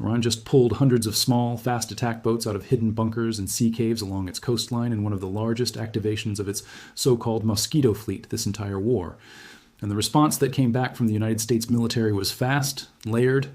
Iran just pulled hundreds of small, fast attack boats out of hidden bunkers and sea caves along its coastline in one of the largest activations of its so-called mosquito fleet this entire war. And the response that came back from the United States military was fast, layered,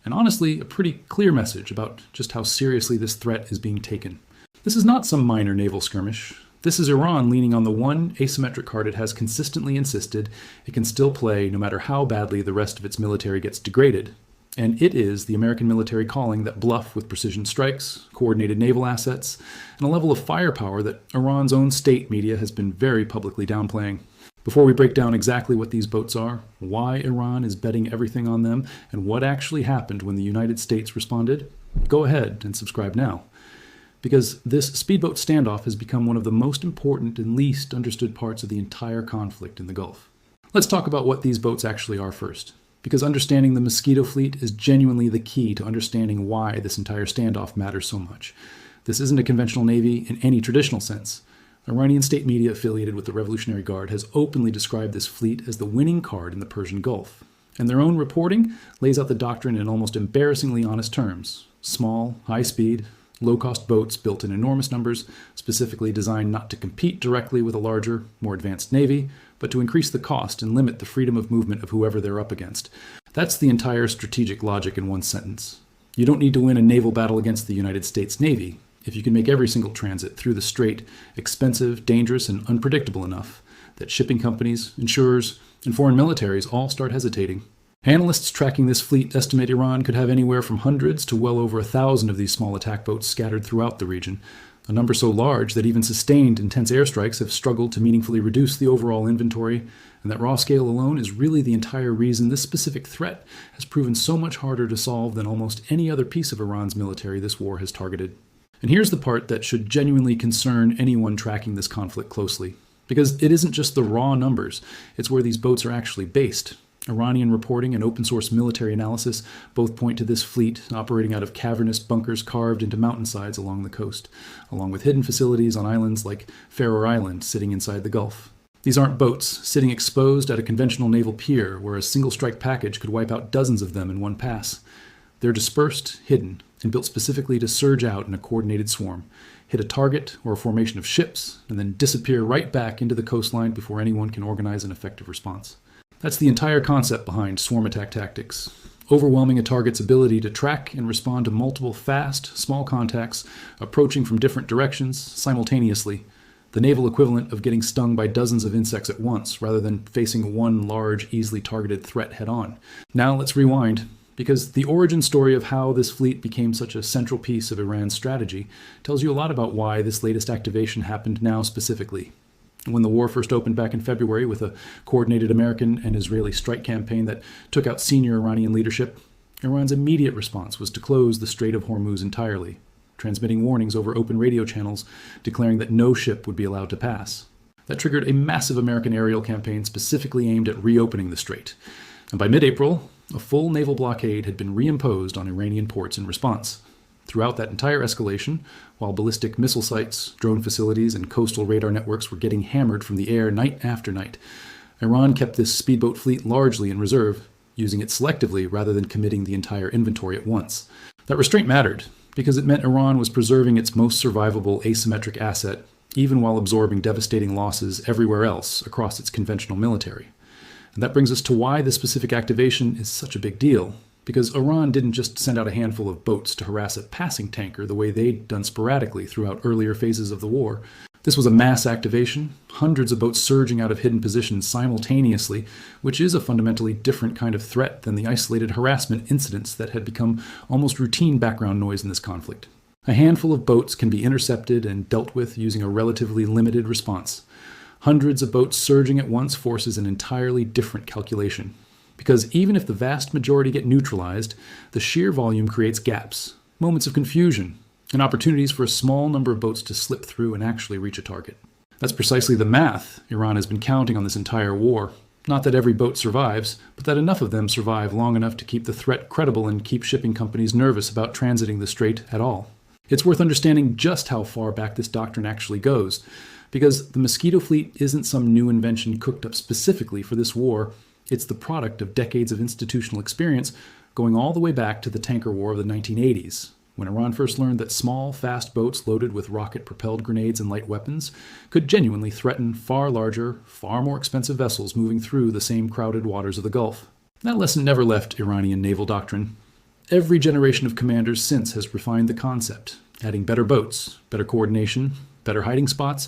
and honestly a pretty clear message about just how seriously this threat is being taken. This is not some minor naval skirmish. This is Iran leaning on the one asymmetric card it has consistently insisted it can still play no matter how badly the rest of its military gets degraded. And it is the American military calling that bluff with precision strikes, coordinated naval assets, and a level of firepower that Iran's own state media has been very publicly downplaying. Before we break down exactly what these boats are, why Iran is betting everything on them, and what actually happened when the United States responded, go ahead and subscribe now. Because this speedboat standoff has become one of the most important and least understood parts of the entire conflict in the Gulf. Let's talk about what these boats actually are first, because understanding the Mosquito fleet is genuinely the key to understanding why this entire standoff matters so much. This isn't a conventional navy in any traditional sense. Iranian state media affiliated with the Revolutionary Guard has openly described this fleet as the winning card in the Persian Gulf. And their own reporting lays out the doctrine in almost embarrassingly honest terms. Small, high-speed, low-cost boats built in enormous numbers, specifically designed not to compete directly with a larger, more advanced navy, but to increase the cost and limit the freedom of movement of whoever they're up against. That's the entire strategic logic in one sentence. You don't need to win a naval battle against the United States Navy if you can make every single transit through the strait expensive, dangerous, and unpredictable enough that shipping companies, insurers, and foreign militaries all start hesitating. Analysts tracking this fleet estimate Iran could have anywhere from hundreds to well over 1,000 of these small attack boats scattered throughout the region, a number so large that even sustained intense airstrikes have struggled to meaningfully reduce the overall inventory, and that raw scale alone is really the entire reason this specific threat has proven so much harder to solve than almost any other piece of Iran's military this war has targeted. And here's the part that should genuinely concern anyone tracking this conflict closely, because it isn't just the raw numbers, it's where these boats are actually based. Iranian reporting and open-source military analysis both point to this fleet operating out of cavernous bunkers carved into mountainsides along the coast, along with hidden facilities on islands like Faroe Island sitting inside the Gulf. These aren't boats sitting exposed at a conventional naval pier where a single strike package could wipe out dozens of them in one pass. They're dispersed, hidden, and built specifically to surge out in a coordinated swarm, hit a target or a formation of ships, and then disappear right back into the coastline before anyone can organize an effective response. That's the entire concept behind swarm attack tactics, overwhelming a target's ability to track and respond to multiple fast, small contacts approaching from different directions simultaneously, the naval equivalent of getting stung by dozens of insects at once rather than facing one large, easily targeted threat head-on. Now let's rewind, because the origin story of how this fleet became such a central piece of Iran's strategy tells you a lot about why this latest activation happened now specifically. When the war first opened back in February with a coordinated American and Israeli strike campaign that took out senior Iranian leadership, Iran's immediate response was to close the Strait of Hormuz entirely, transmitting warnings over open radio channels declaring that no ship would be allowed to pass. That triggered a massive American aerial campaign specifically aimed at reopening the strait. And by mid-April, a full naval blockade had been reimposed on Iranian ports in response. Throughout that entire escalation, while ballistic missile sites, drone facilities, and coastal radar networks were getting hammered from the air night after night, Iran kept this speedboat fleet largely in reserve, using it selectively rather than committing the entire inventory at once. That restraint mattered, because it meant Iran was preserving its most survivable asymmetric asset, even while absorbing devastating losses everywhere else across its conventional military. And that brings us to why this specific activation is such a big deal. Because Iran didn't just send out a handful of boats to harass a passing tanker the way they'd done sporadically throughout earlier phases of the war. This was a mass activation, hundreds of boats surging out of hidden positions simultaneously, which is a fundamentally different kind of threat than the isolated harassment incidents that had become almost routine background noise in this conflict. A handful of boats can be intercepted and dealt with using a relatively limited response. Hundreds of boats surging at once forces an entirely different calculation. Because even if the vast majority get neutralized, the sheer volume creates gaps, moments of confusion, and opportunities for a small number of boats to slip through and actually reach a target. That's precisely the math Iran has been counting on this entire war. Not that every boat survives, but that enough of them survive long enough to keep the threat credible and keep shipping companies nervous about transiting the strait at all. It's worth understanding just how far back this doctrine actually goes, because the Mosquito fleet isn't some new invention cooked up specifically for this war. It's the product of decades of institutional experience going all the way back to the tanker war of the 1980s, when Iran first learned that small, fast boats loaded with rocket-propelled grenades and light weapons could genuinely threaten far larger, far more expensive vessels moving through the same crowded waters of the Gulf. That lesson never left Iranian naval doctrine. Every generation of commanders since has refined the concept, adding better boats, better coordination, better hiding spots,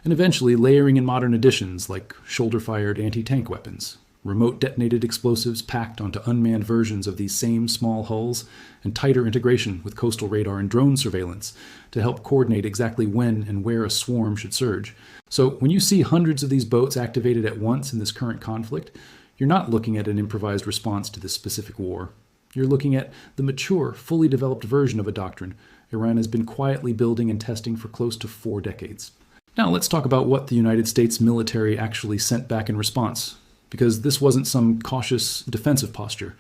and eventually layering in modern additions like shoulder-fired anti-tank weapons, remote detonated explosives packed onto unmanned versions of these same small hulls, and tighter integration with coastal radar and drone surveillance to help coordinate exactly when and where a swarm should surge. So when you see hundreds of these boats activated at once in this current conflict, you're not looking at an improvised response to this specific war. You're looking at the mature, fully developed version of a doctrine Iran has been quietly building and testing for close to 4 decades. Now let's talk about what the United States military actually sent back in response, because this wasn't some cautious defensive posture.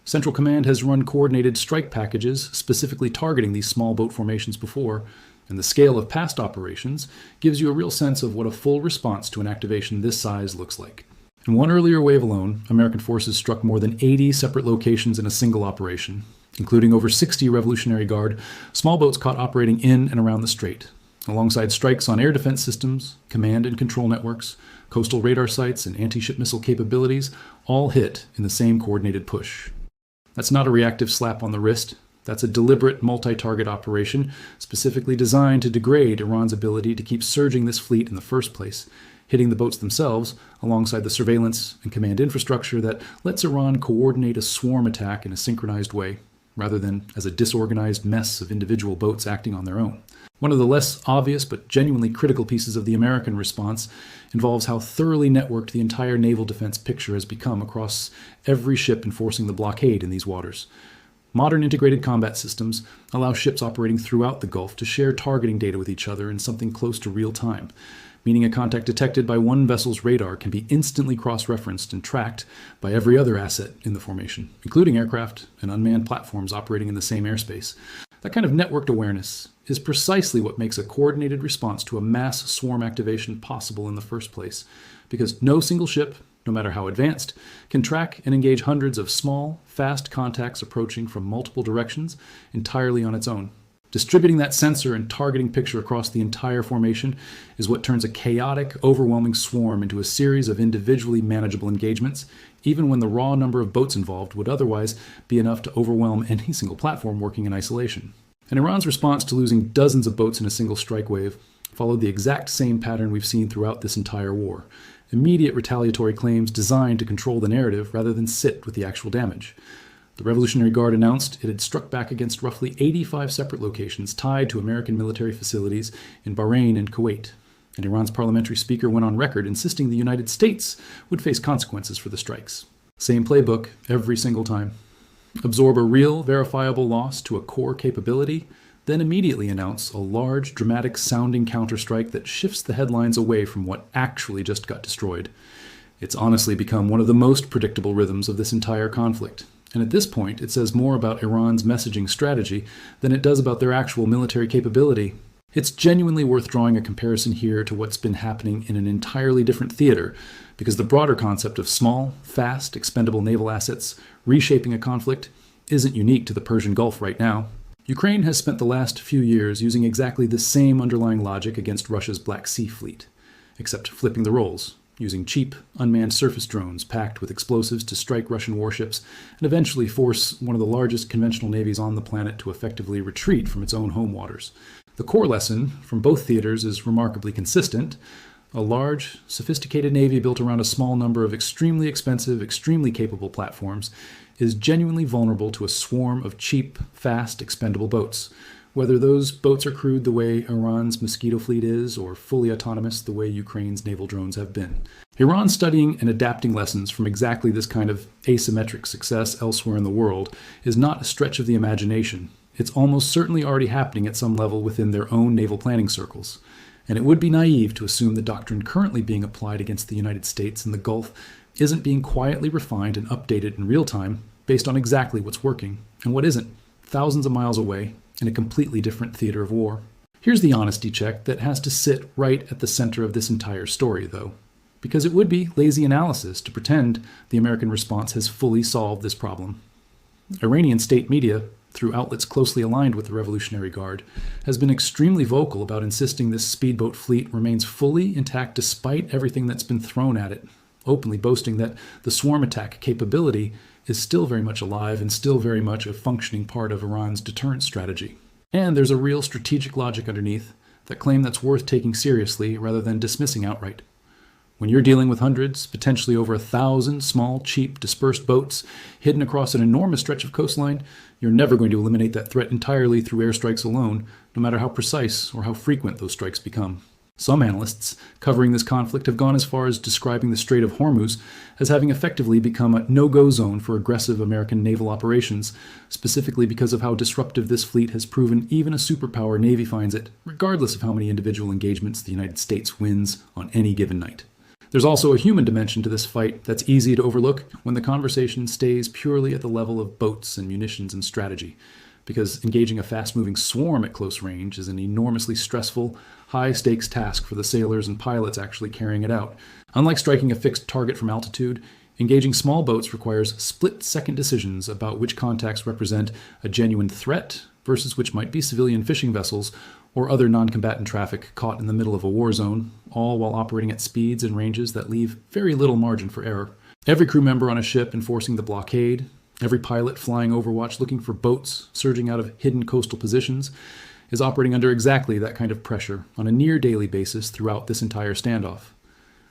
Central Command has run coordinated strike packages specifically targeting these small boat formations before, and the scale of past operations gives you a real sense of what a full response to an activation this size looks like. In one earlier wave alone, American forces struck more than 80 separate locations in a single operation, including over 60 Revolutionary Guard small boats caught operating in and around the strait, alongside strikes on air defense systems, command and control networks, coastal radar sites, and anti-ship missile capabilities, all hit in the same coordinated push. That's not a reactive slap on the wrist. That's a deliberate multi-target operation specifically designed to degrade Iran's ability to keep surging this fleet in the first place, hitting the boats themselves alongside the surveillance and command infrastructure that lets Iran coordinate a swarm attack in a synchronized way, rather than as a disorganized mess of individual boats acting on their own. One of the less obvious but genuinely critical pieces of the American response involves how thoroughly networked the entire naval defense picture has become across every ship enforcing the blockade in these waters. Modern integrated combat systems allow ships operating throughout the Gulf to share targeting data with each other in something close to real time, meaning a contact detected by one vessel's radar can be instantly cross-referenced and tracked by every other asset in the formation, including aircraft and unmanned platforms operating in the same airspace. That kind of networked awareness is precisely what makes a coordinated response to a mass swarm activation possible in the first place, because no single ship, no matter how advanced, can track and engage hundreds of small, fast contacts approaching from multiple directions entirely on its own. Distributing that sensor and targeting picture across the entire formation is what turns a chaotic, overwhelming swarm into a series of individually manageable engagements, even when the raw number of boats involved would otherwise be enough to overwhelm any single platform working in isolation. And Iran's response to losing dozens of boats in a single strike wave followed the exact same pattern we've seen throughout this entire war. Immediate retaliatory claims designed to control the narrative rather than sit with the actual damage. The Revolutionary Guard announced it had struck back against roughly 85 separate locations tied to American military facilities in Bahrain and Kuwait, and Iran's parliamentary speaker went on record insisting the United States would face consequences for the strikes. Same playbook every single time. Absorb a real, verifiable loss to a core capability, then immediately announce a large, dramatic-sounding counterstrike that shifts the headlines away from what actually just got destroyed. It's honestly become one of the most predictable rhythms of this entire conflict. And at this point, it says more about Iran's messaging strategy than it does about their actual military capability. It's genuinely worth drawing a comparison here to what's been happening in an entirely different theater, because the broader concept of small, fast, expendable naval assets reshaping a conflict isn't unique to the Persian Gulf right now. Ukraine has spent the last few years using exactly the same underlying logic against Russia's Black Sea fleet, except flipping the roles, using cheap, unmanned surface drones packed with explosives to strike Russian warships and eventually force one of the largest conventional navies on the planet to effectively retreat from its own home waters. The core lesson from both theaters is remarkably consistent. A large, sophisticated navy built around a small number of extremely expensive, extremely capable platforms is genuinely vulnerable to a swarm of cheap, fast, expendable boats, whether those boats are crewed the way Iran's mosquito fleet is, or fully autonomous the way Ukraine's naval drones have been. Iran's studying and adapting lessons from exactly this kind of asymmetric success elsewhere in the world is not a stretch of the imagination. It's almost certainly already happening at some level within their own naval planning circles. And it would be naive to assume the doctrine currently being applied against the United States in the Gulf isn't being quietly refined and updated in real time based on exactly what's working and what isn't, thousands of miles away in a completely different theater of war. Here's the honesty check that has to sit right at the center of this entire story, though, because it would be lazy analysis to pretend the American response has fully solved this problem. Iranian state media, through outlets closely aligned with the Revolutionary Guard, has been extremely vocal about insisting this speedboat fleet remains fully intact despite everything that's been thrown at it, openly boasting that the swarm attack capability is still very much alive and still very much a functioning part of Iran's deterrence strategy. And there's a real strategic logic underneath that claim that's worth taking seriously rather than dismissing outright. When you're dealing with hundreds, potentially over 1,000 small, cheap, dispersed boats hidden across an enormous stretch of coastline, you're never going to eliminate that threat entirely through airstrikes alone, no matter how precise or how frequent those strikes become. Some analysts covering this conflict have gone as far as describing the Strait of Hormuz as having effectively become a no-go zone for aggressive American naval operations, specifically because of how disruptive this fleet has proven even a superpower Navy finds it, regardless of how many individual engagements the United States wins on any given night. There's also a human dimension to this fight that's easy to overlook when the conversation stays purely at the level of boats and munitions and strategy, because engaging a fast-moving swarm at close range is an enormously stressful, high-stakes task for the sailors and pilots actually carrying it out. Unlike striking a fixed target from altitude, engaging small boats requires split-second decisions about which contacts represent a genuine threat versus which might be civilian fishing vessels or other non-combatant traffic caught in the middle of a war zone, all while operating at speeds and ranges that leave very little margin for error. Every crew member on a ship enforcing the blockade, every pilot flying overwatch looking for boats surging out of hidden coastal positions, is operating under exactly that kind of pressure on a near-daily basis throughout this entire standoff.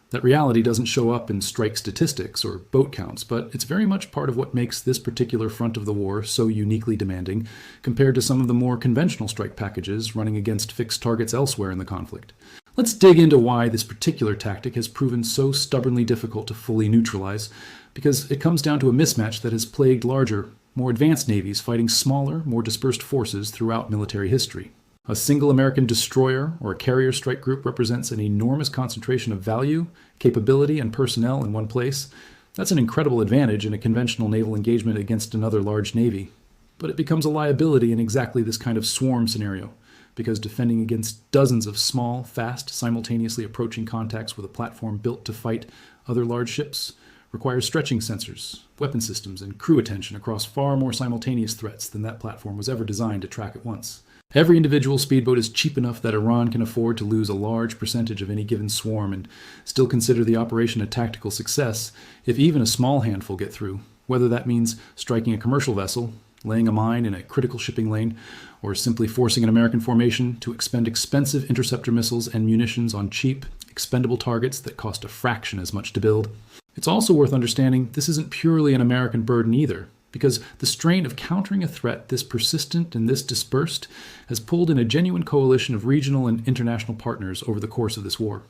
That reality doesn't show up in strike statistics or boat counts, but it's very much part of what makes this particular front of the war so uniquely demanding compared to some of the more conventional strike packages running against fixed targets elsewhere in the conflict. Let's dig into why this particular tactic has proven so stubbornly difficult to fully neutralize, because it comes down to a mismatch that has plagued larger, more advanced navies fighting smaller, more dispersed forces throughout military history. A single American destroyer or a carrier strike group represents an enormous concentration of value, capability, and personnel in one place. That's an incredible advantage in a conventional naval engagement against another large navy. But it becomes a liability in exactly this kind of swarm scenario, because defending against dozens of small, fast, simultaneously approaching contacts with a platform built to fight other large ships requires stretching sensors, weapon systems, and crew attention across far more simultaneous threats than that platform was ever designed to track at once. Every individual speedboat is cheap enough that Iran can afford to lose a large percentage of any given swarm and still consider the operation a tactical success if even a small handful get through, whether that means striking a commercial vessel, laying a mine in a critical shipping lane, or simply forcing an American formation to expend expensive interceptor missiles and munitions on cheap, expendable targets that cost a fraction as much to build. It's also worth understanding this isn't purely an American burden either, because the strain of countering a threat this persistent and this dispersed has pulled in a genuine coalition of regional and international partners over the course of this war.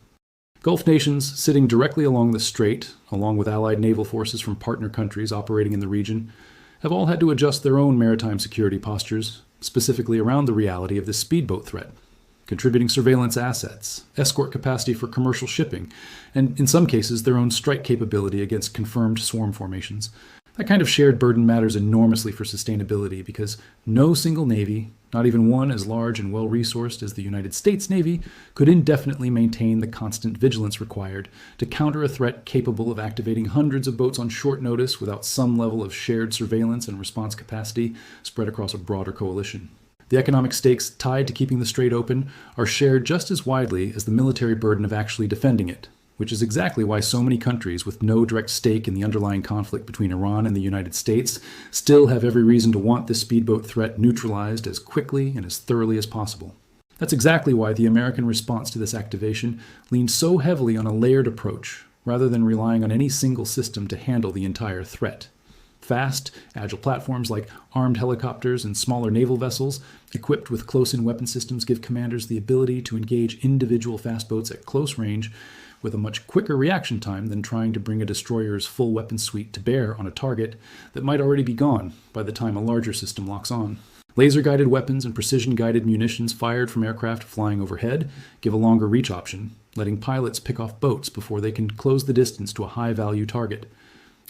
Gulf nations sitting directly along the strait, along with allied naval forces from partner countries operating in the region, have all had to adjust their own maritime security postures, specifically around the reality of this speedboat threat, contributing surveillance assets, escort capacity for commercial shipping, and in some cases their own strike capability against confirmed swarm formations. That kind of shared burden matters enormously for sustainability because no single navy, not even one as large and well-resourced as the United States Navy, could indefinitely maintain the constant vigilance required to counter a threat capable of activating hundreds of boats on short notice without some level of shared surveillance and response capacity spread across a broader coalition. The economic stakes tied to keeping the strait open are shared just as widely as the military burden of actually defending it, which is exactly why so many countries with no direct stake in the underlying conflict between Iran and the United States still have every reason to want this speedboat threat neutralized as quickly and as thoroughly as possible. That's exactly why the American response to this activation leaned so heavily on a layered approach, rather than relying on any single system to handle the entire threat. Fast, agile platforms like armed helicopters and smaller naval vessels equipped with close-in weapon systems give commanders the ability to engage individual fast boats at close range with a much quicker reaction time than trying to bring a destroyer's full weapon suite to bear on a target that might already be gone by the time a larger system locks on. Laser-guided weapons and precision-guided munitions fired from aircraft flying overhead give a longer reach option, letting pilots pick off boats before they can close the distance to a high-value target.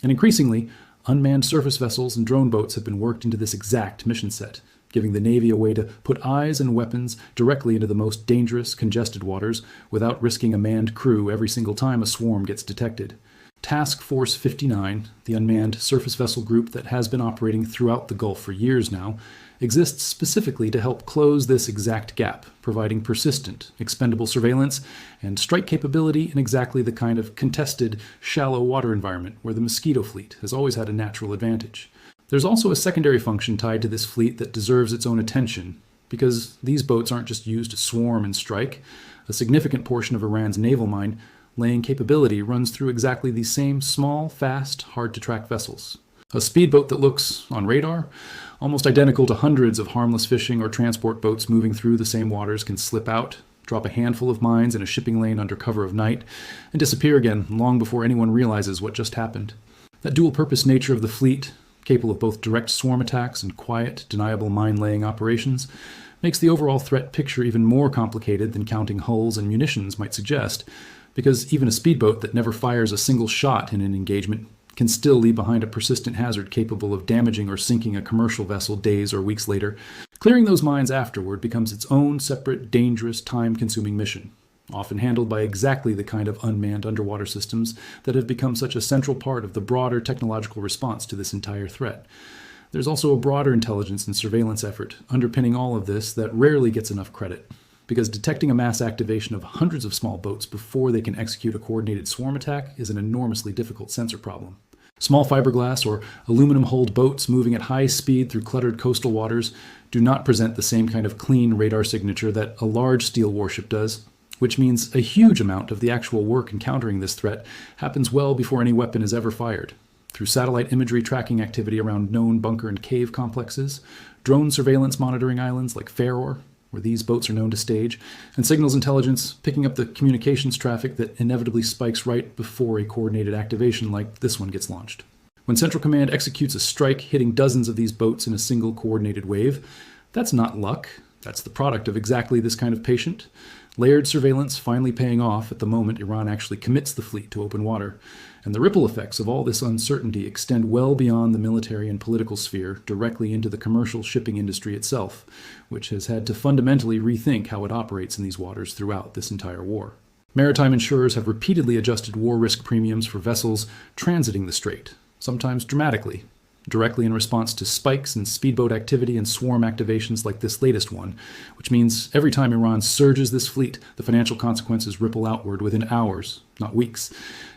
And increasingly, unmanned surface vessels and drone boats have been worked into this exact mission set, giving the Navy a way to put eyes and weapons directly into the most dangerous, congested waters without risking a manned crew every single time a swarm gets detected. Task Force 59, the unmanned surface vessel group that has been operating throughout the Gulf for years now, exists specifically to help close this exact gap, providing persistent, expendable surveillance and strike capability in exactly the kind of contested, shallow water environment where the mosquito fleet has always had a natural advantage. There's also a secondary function tied to this fleet that deserves its own attention, because these boats aren't just used to swarm and strike. A significant portion of Iran's naval mine laying capability runs through exactly these same small, fast, hard-to-track vessels. A speedboat that looks, on radar, almost identical to hundreds of harmless fishing or transport boats moving through the same waters can slip out, drop a handful of mines in a shipping lane under cover of night, and disappear again long before anyone realizes what just happened. That dual-purpose nature of the fleet, capable of both direct swarm attacks and quiet, deniable mine-laying operations, makes the overall threat picture even more complicated than counting hulls and munitions might suggest, because even a speedboat that never fires a single shot in an engagement can still leave behind a persistent hazard capable of damaging or sinking a commercial vessel days or weeks later. Clearing those mines afterward becomes its own separate, dangerous, time-consuming mission, often handled by exactly the kind of unmanned underwater systems that have become such a central part of the broader technological response to this entire threat. There's also a broader intelligence and surveillance effort underpinning all of this that rarely gets enough credit, because detecting a mass activation of hundreds of small boats before they can execute a coordinated swarm attack is an enormously difficult sensor problem. Small fiberglass or aluminum-hulled boats moving at high speed through cluttered coastal waters do not present the same kind of clean radar signature that a large steel warship does, which means a huge amount of the actual work encountering this threat happens well before any weapon is ever fired. Through satellite imagery tracking activity around known bunker and cave complexes, drone surveillance monitoring islands like Ferror, where these boats are known to stage, and signals intelligence picking up the communications traffic that inevitably spikes right before a coordinated activation like this one gets launched. When Central Command executes a strike hitting dozens of these boats in a single coordinated wave, that's not luck. That's the product of exactly this kind of patient, layered surveillance finally paying off at the moment Iran actually commits the fleet to open water. And the ripple effects of all this uncertainty extend well beyond the military and political sphere directly into the commercial shipping industry itself, which has had to fundamentally rethink how it operates in these waters throughout this entire war. Maritime insurers have repeatedly adjusted war risk premiums for vessels transiting the strait, sometimes dramatically, directly in response to spikes in speedboat activity and swarm activations like this latest one, which means every time Iran surges this fleet, the financial consequences ripple outward within hours, not weeks,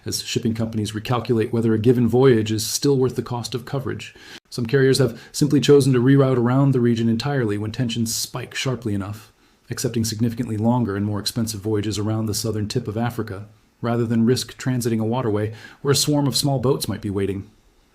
as shipping companies recalculate whether a given voyage is still worth the cost of coverage. Some carriers have simply chosen to reroute around the region entirely when tensions spike sharply enough, accepting significantly longer and more expensive voyages around the southern tip of Africa, rather than risk transiting a waterway where a swarm of small boats might be waiting.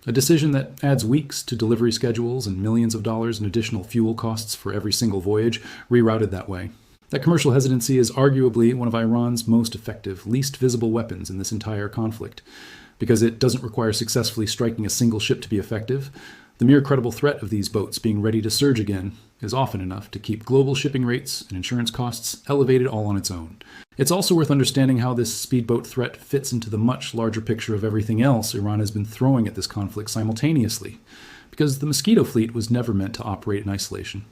A decision that adds weeks to delivery schedules and millions of dollars in additional fuel costs for every single voyage rerouted that way. That commercial hesitancy is arguably one of Iran's most effective, least visible weapons in this entire conflict. Because it doesn't require successfully striking a single ship to be effective, the mere credible threat of these boats being ready to surge again is often enough to keep global shipping rates and insurance costs elevated all on its own. It's also worth understanding how this speedboat threat fits into the much larger picture of everything else Iran has been throwing at this conflict simultaneously, because the Mosquito fleet was never meant to operate in isolation.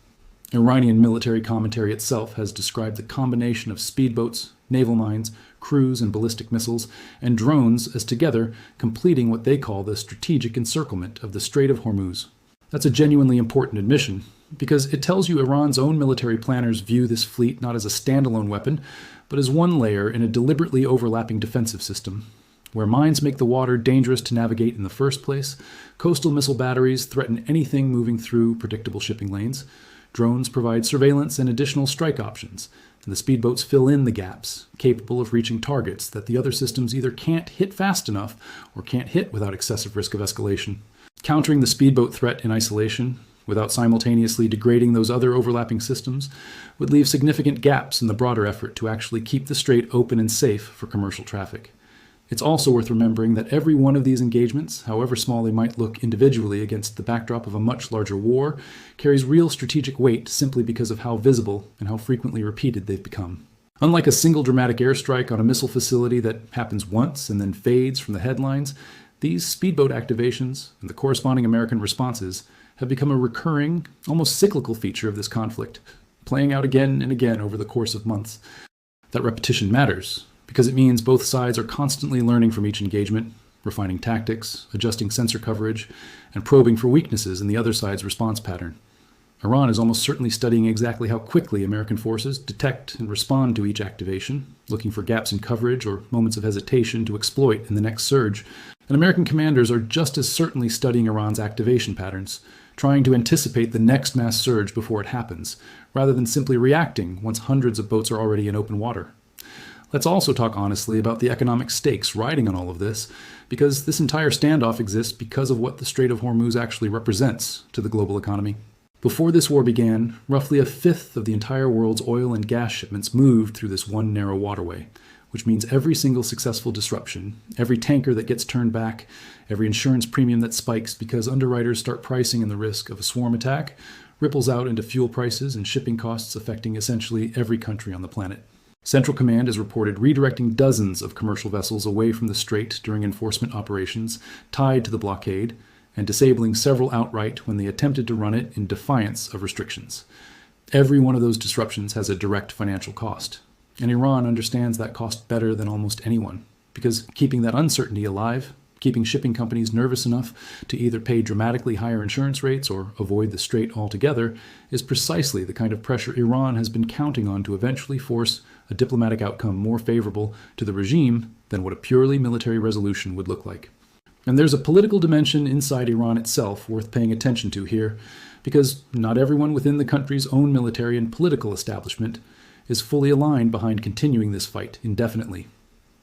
Iranian military commentary itself has described the combination of speedboats, naval mines, cruise and ballistic missiles, and drones as together completing what they call the strategic encirclement of the Strait of Hormuz. That's a genuinely important admission, because it tells you Iran's own military planners view this fleet not as a standalone weapon, but as one layer in a deliberately overlapping defensive system. Where mines make the water dangerous to navigate in the first place, coastal missile batteries threaten anything moving through predictable shipping lanes, drones provide surveillance and additional strike options, and the speedboats fill in the gaps, capable of reaching targets that the other systems either can't hit fast enough or can't hit without excessive risk of escalation. Countering the speedboat threat in isolation, without simultaneously degrading those other overlapping systems, would leave significant gaps in the broader effort to actually keep the strait open and safe for commercial traffic. It's also worth remembering that every one of these engagements, however small they might look individually against the backdrop of a much larger war, carries real strategic weight simply because of how visible and how frequently repeated they've become. Unlike a single dramatic airstrike on a missile facility that happens once and then fades from the headlines, these speedboat activations and the corresponding American responses have become a recurring, almost cyclical feature of this conflict, playing out again and again over the course of months. That repetition matters, because it means both sides are constantly learning from each engagement, refining tactics, adjusting sensor coverage, and probing for weaknesses in the other side's response pattern. Iran is almost certainly studying exactly how quickly American forces detect and respond to each activation, looking for gaps in coverage or moments of hesitation to exploit in the next surge. And American commanders are just as certainly studying Iran's activation patterns, trying to anticipate the next mass surge before it happens, rather than simply reacting once hundreds of boats are already in open water. Let's also talk honestly about the economic stakes riding on all of this, because this entire standoff exists because of what the Strait of Hormuz actually represents to the global economy. Before this war began, roughly a fifth of the entire world's oil and gas shipments moved through this one narrow waterway, which means every single successful disruption, every tanker that gets turned back, every insurance premium that spikes because underwriters start pricing in the risk of a swarm attack, ripples out into fuel prices and shipping costs affecting essentially every country on the planet. Central Command is reported redirecting dozens of commercial vessels away from the strait during enforcement operations tied to the blockade, and disabling several outright when they attempted to run it in defiance of restrictions. Every one of those disruptions has a direct financial cost, and Iran understands that cost better than almost anyone, because keeping that uncertainty alive, keeping shipping companies nervous enough to either pay dramatically higher insurance rates or avoid the strait altogether, is precisely the kind of pressure Iran has been counting on to eventually force a diplomatic outcome more favorable to the regime than what a purely military resolution would look like. And there's a political dimension inside Iran itself worth paying attention to here, because not everyone within the country's own military and political establishment is fully aligned behind continuing this fight indefinitely.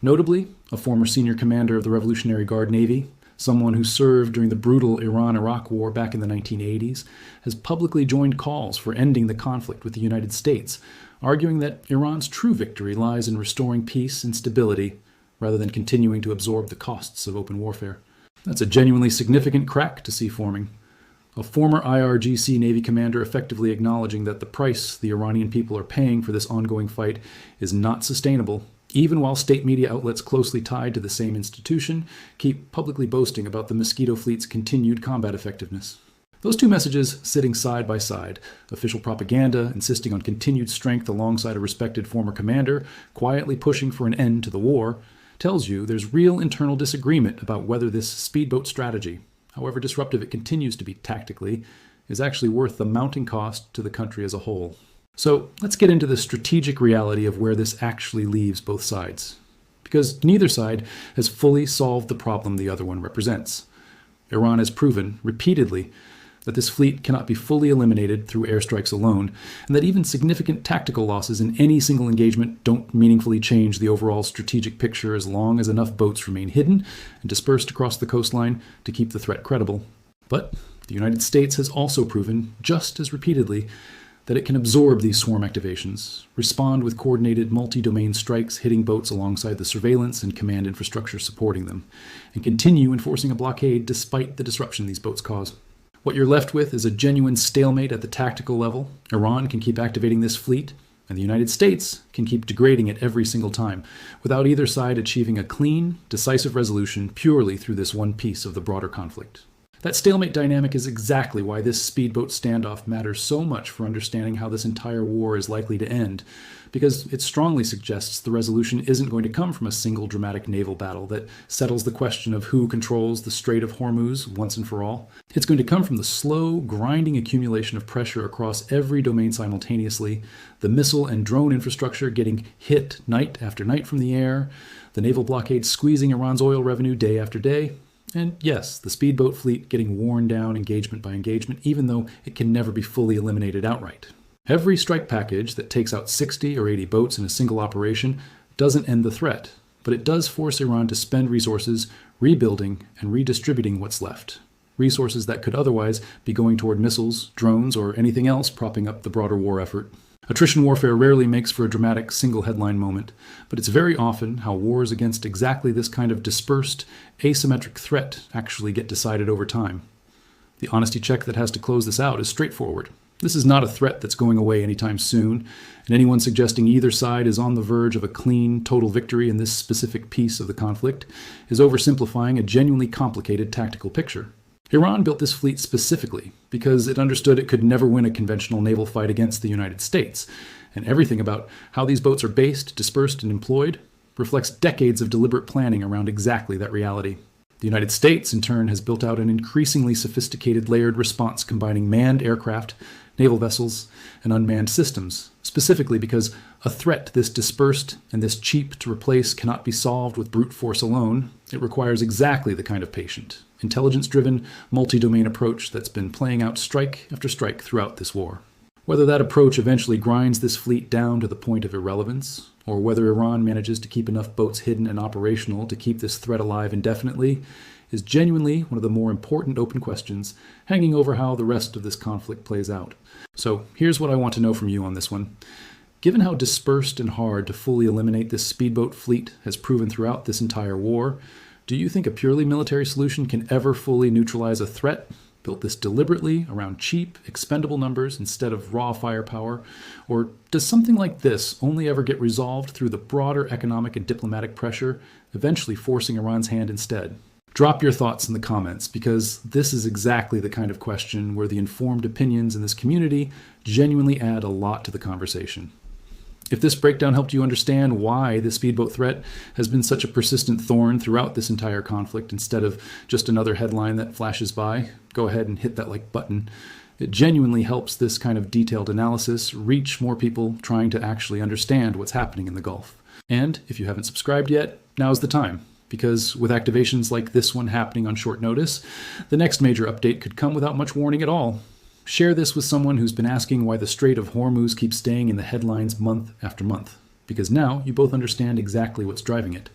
Notably, a former senior commander of the Revolutionary Guard Navy, someone who served during the brutal Iran-Iraq War back in the 1980s, has publicly joined calls for ending the conflict with the United States, arguing that Iran's true victory lies in restoring peace and stability rather than continuing to absorb the costs of open warfare. That's a genuinely significant crack to see forming. A former IRGC Navy commander effectively acknowledging that the price the Iranian people are paying for this ongoing fight is not sustainable, even while state media outlets closely tied to the same institution keep publicly boasting about the Mosquito fleet's continued combat effectiveness. Those two messages sitting side by side, official propaganda insisting on continued strength alongside a respected former commander, quietly pushing for an end to the war, tells you there's real internal disagreement about whether this speedboat strategy, however disruptive it continues to be tactically, is actually worth the mounting cost to the country as a whole. So let's get into the strategic reality of where this actually leaves both sides, because neither side has fully solved the problem the other one represents. Iran has proven repeatedly that this fleet cannot be fully eliminated through airstrikes alone, and that even significant tactical losses in any single engagement don't meaningfully change the overall strategic picture as long as enough boats remain hidden and dispersed across the coastline to keep the threat credible. But the United States has also proven, just as repeatedly, that it can absorb these swarm activations, respond with coordinated multi-domain strikes hitting boats alongside the surveillance and command infrastructure supporting them, and continue enforcing a blockade despite the disruption these boats cause. What you're left with is a genuine stalemate at the tactical level. Iran can keep activating this fleet, and the United States can keep degrading it every single time, without either side achieving a clean, decisive resolution purely through this one piece of the broader conflict. That stalemate dynamic is exactly why this speedboat standoff matters so much for understanding how this entire war is likely to end, because it strongly suggests the resolution isn't going to come from a single dramatic naval battle that settles the question of who controls the Strait of Hormuz once and for all. It's going to come from the slow, grinding accumulation of pressure across every domain simultaneously, the missile and drone infrastructure getting hit night after night from the air, the naval blockade squeezing Iran's oil revenue day after day, and yes, the speedboat fleet getting worn down engagement by engagement, even though it can never be fully eliminated outright. Every strike package that takes out 60 or 80 boats in a single operation doesn't end the threat, but it does force Iran to spend resources rebuilding and redistributing what's left. Resources that could otherwise be going toward missiles, drones, or anything else propping up the broader war effort. Attrition warfare rarely makes for a dramatic single headline moment, but it's very often how wars against exactly this kind of dispersed, asymmetric threat actually get decided over time. The honesty check that has to close this out is straightforward. This is not a threat that's going away anytime soon, and anyone suggesting either side is on the verge of a clean, total victory in this specific piece of the conflict is oversimplifying a genuinely complicated tactical picture. Iran built this fleet specifically because it understood it could never win a conventional naval fight against the United States, and everything about how these boats are based, dispersed, and employed reflects decades of deliberate planning around exactly that reality. The United States, in turn, has built out an increasingly sophisticated layered response combining manned aircraft, naval vessels, and unmanned systems, specifically because a threat this dispersed and this cheap to replace cannot be solved with brute force alone. It requires exactly the kind of patient, intelligence-driven, multi-domain approach that's been playing out strike after strike throughout this war. Whether that approach eventually grinds this fleet down to the point of irrelevance, or whether Iran manages to keep enough boats hidden and operational to keep this threat alive indefinitely, is genuinely one of the more important open questions hanging over how the rest of this conflict plays out. So here's what I want to know from you on this one. Given how dispersed and hard to fully eliminate this speedboat fleet has proven throughout this entire war, do you think a purely military solution can ever fully neutralize a threat built this deliberately around cheap, expendable numbers instead of raw firepower? Or does something like this only ever get resolved through the broader economic and diplomatic pressure, eventually forcing Iran's hand instead? Drop your thoughts in the comments, because this is exactly the kind of question where the informed opinions in this community genuinely add a lot to the conversation. If this breakdown helped you understand why the speedboat threat has been such a persistent thorn throughout this entire conflict instead of just another headline that flashes by, go ahead and hit that like button. It genuinely helps this kind of detailed analysis reach more people trying to actually understand what's happening in the Gulf. And if you haven't subscribed yet, now's the time. Because with activations like this one happening on short notice, the next major update could come without much warning at all. Share this with someone who's been asking why the Strait of Hormuz keeps staying in the headlines month after month, because now you both understand exactly what's driving it.